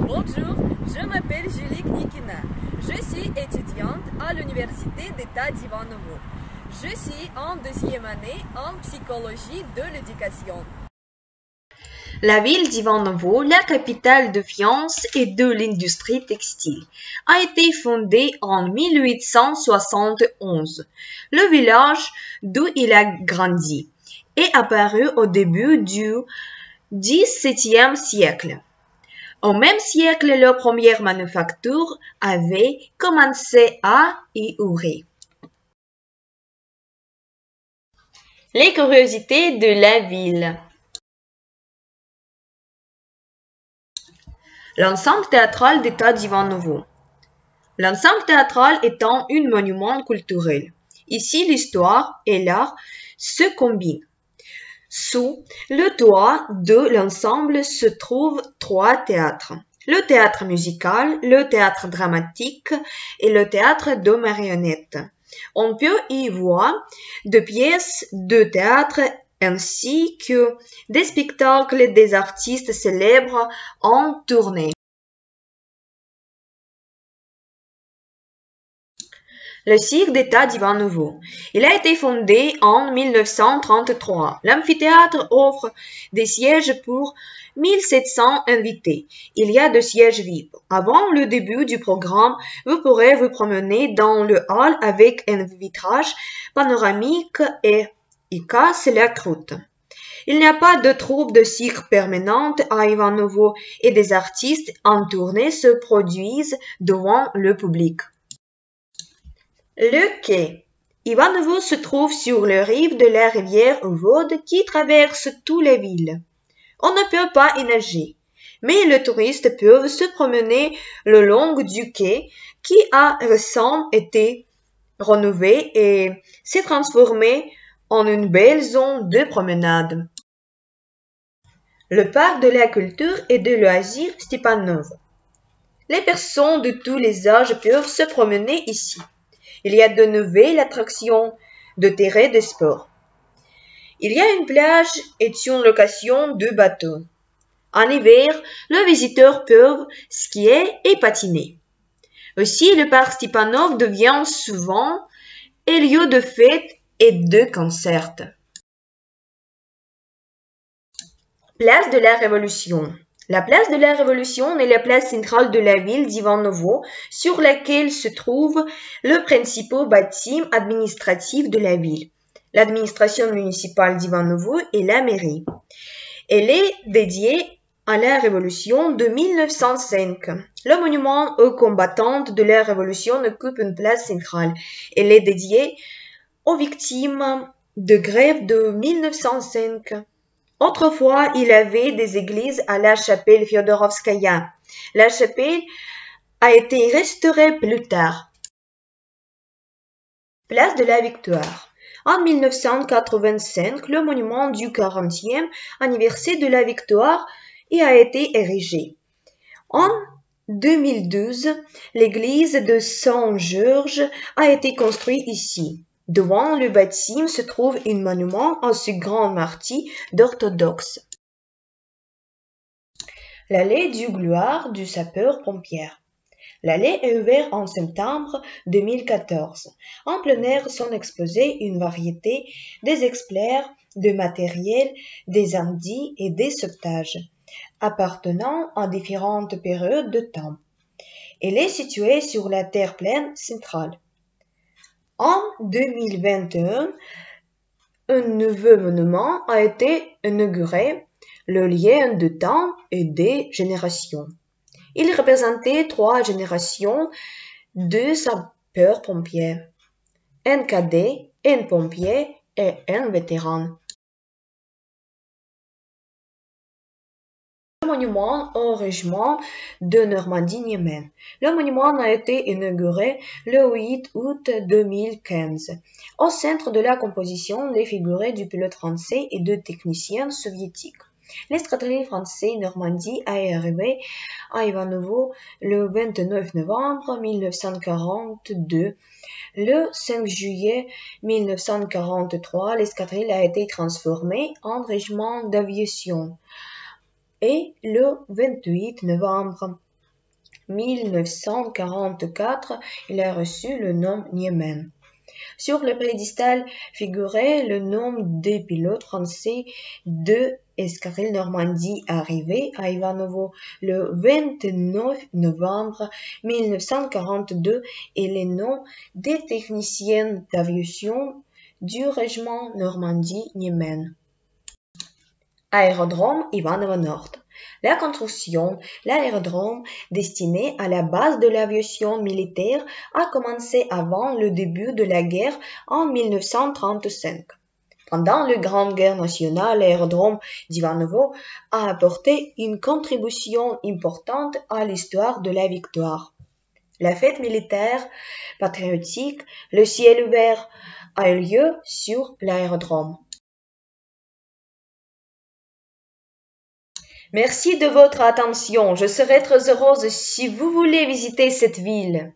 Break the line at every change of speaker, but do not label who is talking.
Bonjour, je m'appelle Julie Knikina. Je suis étudiante à l'Université d'État d'Ivanovo. Je suis en deuxième année en psychologie de l'éducation.
La ville d'Ivanovo, la capitale de finance et de l'industrie textile, a été fondée en 1871. Le village d'où il a grandi est apparu au début du XVIIe siècle. Au même siècle, la première manufacture avait commencé à y ouvrir. Les curiosités de la ville. L'ensemble théâtral d'État d'Ivanovo. L'ensemble théâtral étant un monument culturel. Ici, l'histoire et l'art se combinent. Sous le toit de l'ensemble se trouvent trois théâtres. Le théâtre musical, le théâtre dramatique et le théâtre de marionnettes. On peut y voir des pièces de théâtre ainsi que des spectacles des artistes célèbres en tournée. Le cirque d'État d'Ivanovo. Il a été fondé en 1933. L'amphithéâtre offre des sièges pour 1700 invités. Il y a deux sièges VIP. Avant le début du programme, vous pourrez vous promener dans le hall avec un vitrage panoramique et y casse la croûte. Il n'y a pas de troupe de cirque permanente à Ivanovo et des artistes en tournée se produisent devant le public. Le quai. Ivanovo se trouve sur les rives de la rivière Vod qui traverse toutes les villes. On ne peut pas y nager, mais les touristes peuvent se promener le long du quai qui a récemment été rénové et s'est transformé en une belle zone de promenade. Le parc de la culture et de loisirs Stepanov. Les personnes de tous les âges peuvent se promener ici. Il y a de nouvelles attractions de terrain de sport. Il y a une plage et une location de bateaux. En hiver, les visiteurs peuvent skier et patiner. Aussi, le parc Stepanov devient souvent un lieu de fêtes et de concerts. Place de la Révolution. La place de la Révolution est la place centrale de la ville d'Ivanovo, sur laquelle se trouve le principal bâtiment administratif de la ville, l'administration municipale d'Ivanovo et la mairie. Elle est dédiée à la Révolution de 1905. Le monument aux combattantes de la Révolution occupe une place centrale. Elle est dédiée aux victimes de grève de 1905. Autrefois, il y avait des églises à la chapelle Fyodorovskaya. La chapelle a été restaurée plus tard. Place de la Victoire. En 1985, le monument du 40e anniversaire de la Victoire y a été érigé. En 2012, l'église de Saint-Georges a été construite ici. Devant le bâtiment se trouve un monument à ce grand martyr d'orthodoxe. L'allée du gloire du sapeur-pompier. L'allée est ouverte en septembre 2014. En plein air sont exposées une variété des exemplaires de matériel, des indices et des sauvetages, appartenant à différentes périodes de temps. Elle est située sur la terre pleine centrale. En 2021, un nouveau monument a été inauguré, le lien de temps et des générations. Il représentait trois générations de sapeurs-pompiers, un cadet, un pompier et un vétéran. Le monument au régiment de Normandie-Niemen. Le monument a été inauguré le 8 août 2015. Au centre de la composition, les figurés du pilote français et de techniciens soviétiques. L'escadrille française Normandie est arrivée à Ivanovo le 29 novembre 1942. Le 5 juillet 1943, l'escadrille a été transformée en régiment d'aviation. Et le 28 novembre 1944, il a reçu le nom Niemen. Sur le piédestal figurait le nom des pilotes français de escadrille Normandie arrivés à Ivanovo le 29 novembre 1942 et les noms des techniciens d'aviation du régiment Normandie-Niemen. Aérodrome Ivanovo Nord. La construction, l'aérodrome destiné à la base de l'aviation militaire a commencé avant le début de la guerre en 1935. Pendant la Grande Guerre nationale, l'aérodrome d'Ivanovo a apporté une contribution importante à l'histoire de la victoire. La fête militaire patriotique, le ciel ouvert, a eu lieu sur l'aérodrome. Merci de votre attention. Je serai très heureuse si vous voulez visiter cette ville.